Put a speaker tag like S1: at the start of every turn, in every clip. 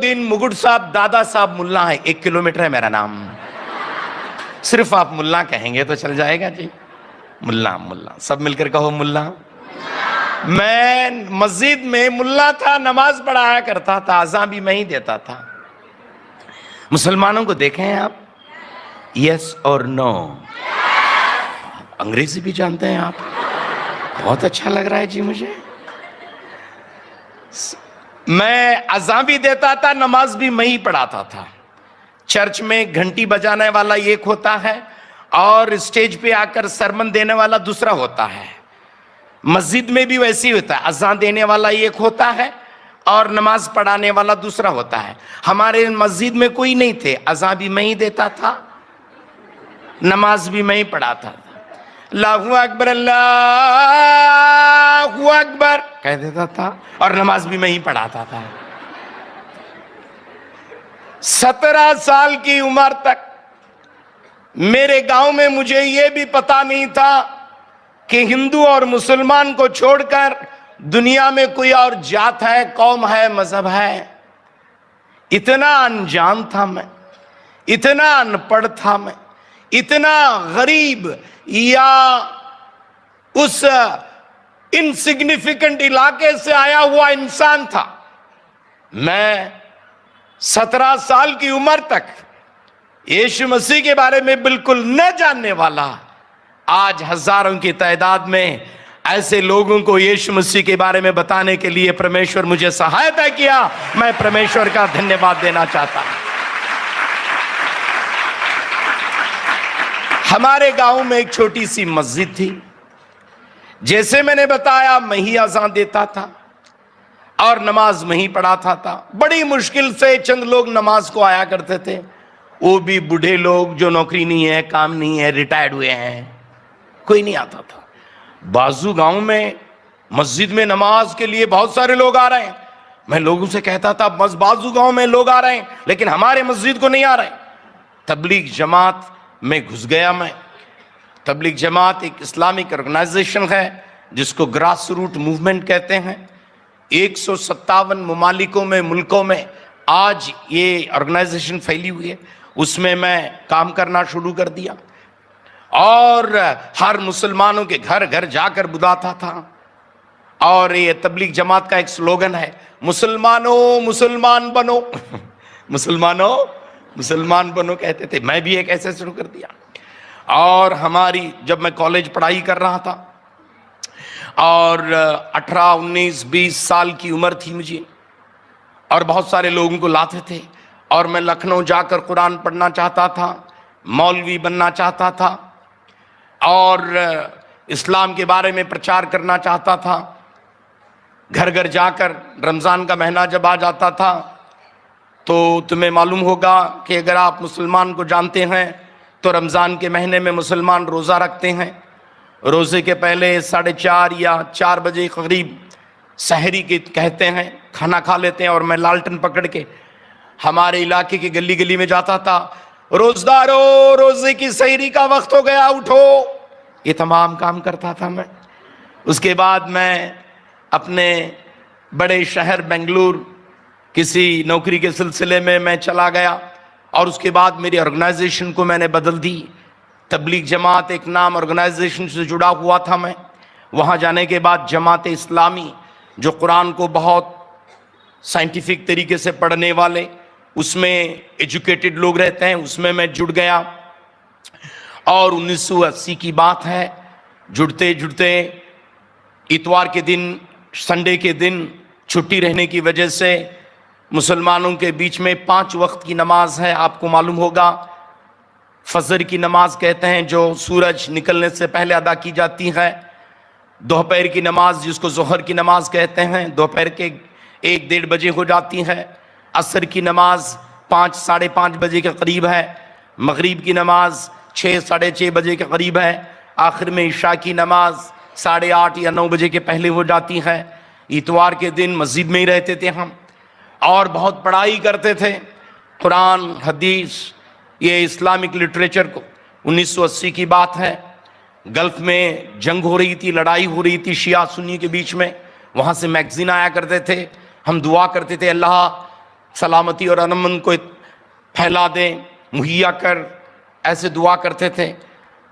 S1: दिन मुगुड़ साहब दादा साहब मुल्ला है, 1 किलोमीटर है मेरा नाम। सिर्फ आप मुल्ला कहेंगे तो चल जाएगा जी। मुल्ला मुल्ला सब मिलकर कहो मुल्ला। मैं मस्जिद में मुल्ला था, नमाज पढ़ाया करता था, अज़ान भी मैं ही देता था। मुसलमानों को देखे हैं आप? यस और नो? अंग्रेजी भी जानते हैं आप? बहुत अच्छा लग रहा है जी मुझे। मैं अज़ान भी देता था, नमाज भी मैं ही पढ़ाता था। चर्च में घंटी बजाने वाला एक होता है और स्टेज पे आकर सरमन देने वाला दूसरा होता है। मस्जिद में भी वैसे ही होता है, अज़ान देने वाला एक होता है और नमाज पढ़ाने वाला दूसरा होता है। हमारे मस्जिद में कोई नहीं थे, अज़ान भी मैं ही देता था, नमाज भी मैं ही पढ़ाता था। अल्लाहु अकबर अल्लाहु अकबर कह देता था और नमाज भी मैं ही पढ़ाता था। 17 साल की उम्र तक मेरे गांव में मुझे यह भी पता नहीं था कि हिंदू और मुसलमान को छोड़कर दुनिया में कोई और जात है, कौम है, मजहब है। इतना अनजान था मैं, इतना अनपढ़ था मैं, इतना गरीब या उस इनसिग्निफिकेंट इलाके से आया हुआ इंसान था। मैं 17 साल की उम्र तक यीशु मसीह के बारे में बिल्कुल न जानने वाला, आज हजारों की तादाद में ऐसे लोगों को यीशु मसीह के बारे में बताने के लिए परमेश्वर मुझे सहायता किया। मैं परमेश्वर का धन्यवाद देना चाहता हूं। हमारे गांव में एक छोटी सी मस्जिद थी। जैसे मैंने बताया, मैं ही अज़ान देता था और नमाज में ही पढ़ाता था। बड़ी मुश्किल से चंद लोग नमाज को आया करते थे, वो भी बूढ़े लोग जो नौकरी नहीं है, काम नहीं है, रिटायर्ड हुए हैं, कोई नहीं आता था। बाजू गांव में मस्जिद में नमाज के लिए बहुत सारे लोग आ रहे हैं। मैं लोगों से कहता था, बस बाजू गांव में लोग आ रहे हैं लेकिन हमारे मस्जिद को नहीं आ रहे। तबलीग जमात में घुस गया मैं। तबलीग जमात एक इस्लामिक ऑर्गेनाइजेशन है जिसको ग्रास रूट मूवमेंट कहते हैं। 157 ममालिकों में, मुल्कों में आज ये ऑर्गेनाइजेशन फैली हुई है। उसमें मैं काम करना शुरू कर दिया और हर मुसलमानों के घर घर जाकर बुलाता था। और ये तबलीग जमात का एक स्लोगन है, मुसलमानों मुसलमान बनो। मुसलमानों मुसलमान बनो कहते थे। मैं भी एक ऐसे शुरू कर दिया। और हमारी, जब मैं कॉलेज पढ़ाई कर रहा था और 18, 19, 20 साल की उम्र थी मुझे, और बहुत सारे लोगों को लाते थे और मैं लखनऊ जाकर कुरान पढ़ना चाहता था, मौलवी बनना चाहता था और इस्लाम के बारे में प्रचार करना चाहता था। घर घर जाकर, रमज़ान का महीना जब आ जाता था तो तुम्हें मालूम होगा कि अगर आप मुसलमान को जानते हैं तो रमज़ान के महीने में मुसलमान रोज़ा रखते हैं। रोज़े के पहले 4:30 या 4 बजे करीब सहरी के कहते हैं, खाना खा लेते हैं और मैं लालटन पकड़ के हमारे इलाके की गली गली में जाता था, रोज़दारों रोज़े की सहरी का वक्त हो गया, उठो। ये तमाम काम करता था मैं। उसके बाद मैं अपने बड़े शहर बेंगलुरु किसी नौकरी के सिलसिले में मैं चला गया और उसके बाद मेरी ऑर्गेनाइजेशन को मैंने बदल दी। तबलीग जमात एक नाम ऑर्गेनाइजेशन से जुड़ा हुआ था मैं। वहाँ जाने के बाद जमात इस्लामी, जो कुरान को बहुत साइंटिफिक तरीके से पढ़ने वाले, उसमें एजुकेटेड लोग रहते हैं, उसमें मैं जुड़ गया। और 1980 की बात है। जुड़ते जुड़ते इतवार के दिन, संडे के दिन छुट्टी रहने की वजह से मुसलमानों के बीच में 5 वक्त की नमाज है। आपको मालूम होगा, फजर की नमाज कहते हैं जो सूरज निकलने से पहले अदा की जाती है। दोपहर की नमाज जिसको जोहर की नमाज कहते हैं, दोपहर के 1-1:30 बजे हो जाती है। असर की नमाज 5, 5:30 बजे के करीब है। मगरिब की नमाज 6, 6:30 बजे के करीब है। आखिर में इशा की नमाज 8:30 या 9 बजे के पहले हो जाती है। इतवार के दिन मस्जिद में ही रहते थे हम और बहुत पढ़ाई करते थे, कुरान, हदीस, ये इस्लामिक लिटरेचर को। 1980 की बात है। गल्फ में जंग हो रही थी, लड़ाई हो रही थी शिया सुन्नी के बीच में। वहाँ से मैगजीन आया करते थे। हम दुआ करते थे, अल्लाह सलामती और अमन को फैला दें, मुहैया कर, ऐसे दुआ करते थे।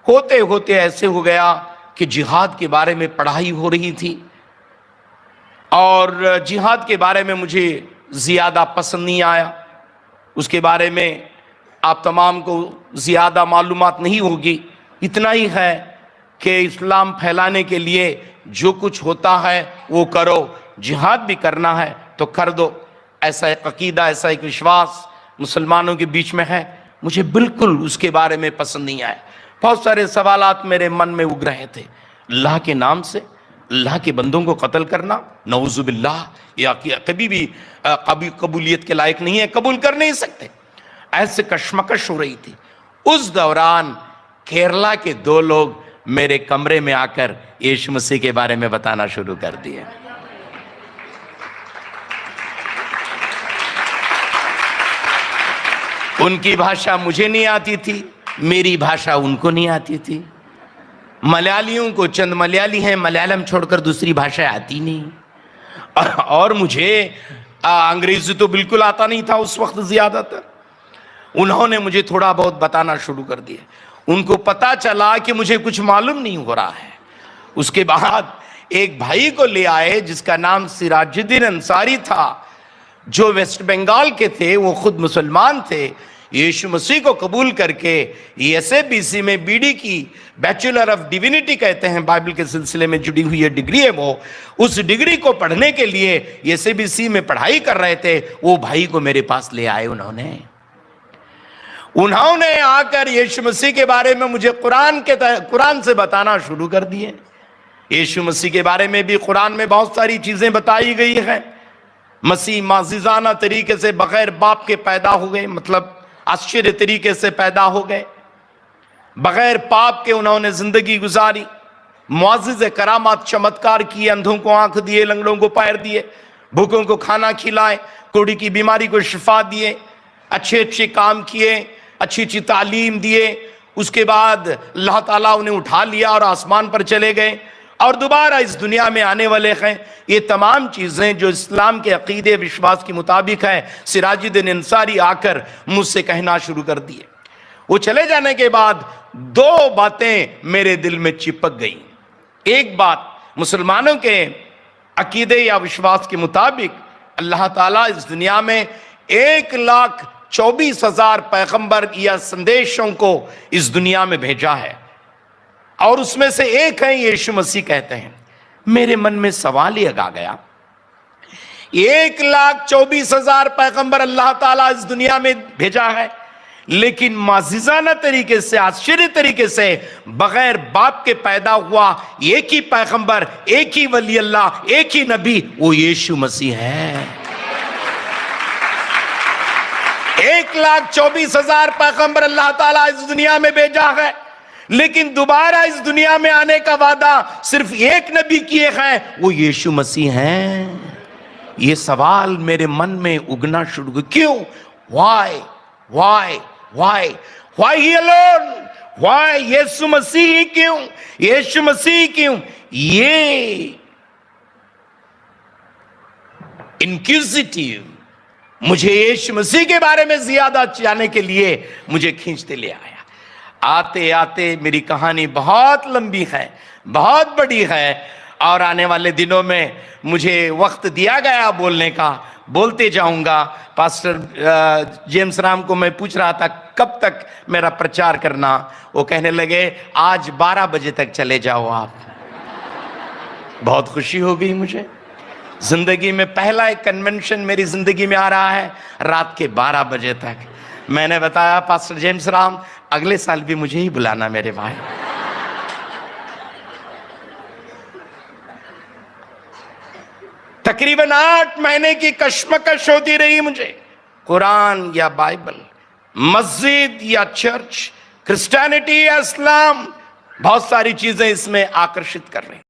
S1: होते होते ऐसे हो गया कि जिहाद के बारे में पढ़ाई हो रही थी और जिहाद के बारे में मुझे ज़्यादा पसंद नहीं आया। उसके बारे में आप तमाम को ज़्यादा मालूमात नहीं होगी, इतना ही है कि इस्लाम फैलाने के लिए जो कुछ होता है वो करो, जिहाद भी करना है तो कर दो। ऐसा एक अकीदा, ऐसा एक विश्वास मुसलमानों के बीच में है। मुझे बिल्कुल उसके बारे में पसंद नहीं आया। बहुत सारे सवालात मेरे मन में उग रहे थे। अल्लाह के नाम से अल्लाह के बंदों को कत्ल करना, नऊजुबिल्लाह, या कभी भी कबूलियत के लायक नहीं है, कबूल कर नहीं सकते। ऐसे कशमकश हो रही थी। उस दौरान केरला के 2 लोग मेरे कमरे में आकर यीशु मसीह के बारे में बताना शुरू कर दिए। उनकी भाषा मुझे नहीं आती थी, मेरी भाषा उनको नहीं आती थी। मलयालियों को, चंद मलयाली हैं, मलयालम छोड़कर दूसरी भाषा आती नहीं। और मुझे अंग्रेजी तो बिल्कुल आता नहीं था उस वक्त ज़्यादातर। उन्होंने मुझे थोड़ा बहुत बताना शुरू कर दिया। उनको पता चला कि मुझे कुछ मालूम नहीं हो रहा है। उसके बाद एक भाई को ले आए जिसका नाम सिराजुद्दीन अंसारी था, जो वेस्ट बंगाल के थे। वो खुद मुसलमान थे। यीशु मसीह को कबूल करके एसएबीसी में बीडी की, बैचलर ऑफ डिविनिटी कहते हैं, बाइबल के सिलसिले में जुड़ी हुई डिग्री है वो। उस डिग्री को पढ़ने के लिए एसएबीसी में पढ़ाई कर रहे थे। वो भाई को मेरे पास ले आए। उन्होंने आकर यीशु मसीह के बारे में मुझे कुरान से बताना शुरू कर दिए। यीशु मसीह के बारे में भी कुरान में बहुत सारी चीजें बताई गई हैं। मसीह माजिजाना तरीके से बगैर बाप के पैदा हो गए, मतलब आश्चर्य तरीके से पैदा हो गए। बगैर पाप के उन्होंने जिंदगी गुजारी। मुआजिज़े करामात, चमत्कार किए, अंधों को आंख दिए, लंगड़ों को पैर दिए, भूखों को खाना खिलाए, कोढ़ी की बीमारी को शिफा दिए, अच्छे अच्छे काम किए, अच्छी अच्छी तालीम दिए। उसके बाद अल्लाह ताला उन्हें उठा लिया और आसमान पर चले गए और दोबारा इस दुनिया में आने वाले हैं। ये तमाम चीज़ें जो इस्लाम के अकीदे विश्वास के मुताबिक है, सिराजुद्दीन अंसारी आकर मुझसे कहना शुरू कर दिए। वो चले जाने के बाद 2 बातें मेरे दिल में चिपक गई। एक बात, मुसलमानों के अकीदे या विश्वास के मुताबिक अल्लाह ताला इस दुनिया में 1,24,000 पैगंबर या संदेशों को इस दुनिया में भेजा है और उसमें से एक है यीशु मसीह कहते हैं। मेरे मन में सवाल ये आ गया, 1,24,000 पैगंबर अल्लाह ताला इस दुनिया में भेजा है, लेकिन माजिज़ाना तरीके से, आश्चर्य तरीके से बगैर बाप के पैदा हुआ एक ही पैगंबर, एक ही वली अल्लाह, एक ही नबी, वो यीशु मसीह है। 1,24,000 पैगंबर अल्लाह ताला इस दुनिया में भेजा है, लेकिन दोबारा इस दुनिया में आने का वादा सिर्फ एक नबी किए हैं, वो यीशु मसीह हैं। ये सवाल मेरे मन में उगना शुरू हुआ। क्यों? Why he alone? Why यीशु मसीह ही क्यों? यीशु मसीह क्यों? ये इंक्विजिटिव मुझे यीशु मसीह के बारे में ज्यादा जानने के लिए मुझे खींचते ले आया। आते आते मेरी कहानी बहुत लंबी है, बहुत बड़ी है और आने वाले दिनों में मुझे वक्त दिया गया बोलने का, बोलते जाऊंगा। पास्टर जेम्स राम को मैं पूछ रहा था कब तक मेरा प्रचार करना, वो कहने लगे आज 12 बजे तक चले जाओ आप। बहुत खुशी हो गई मुझे। जिंदगी में पहला एक कन्वेंशन मेरी जिंदगी में आ रहा है रात के 12 बजे तक। मैंने बताया पास्टर जेम्स राम अगले साल भी मुझे ही बुलाना मेरे भाई। तकरीबन 8 महीने की कश्मकश होती रही मुझे। कुरान या बाइबल, मस्जिद या चर्च, क्रिश्चियनिटी या इस्लाम, बहुत सारी चीजें इसमें आकर्षित कर रही।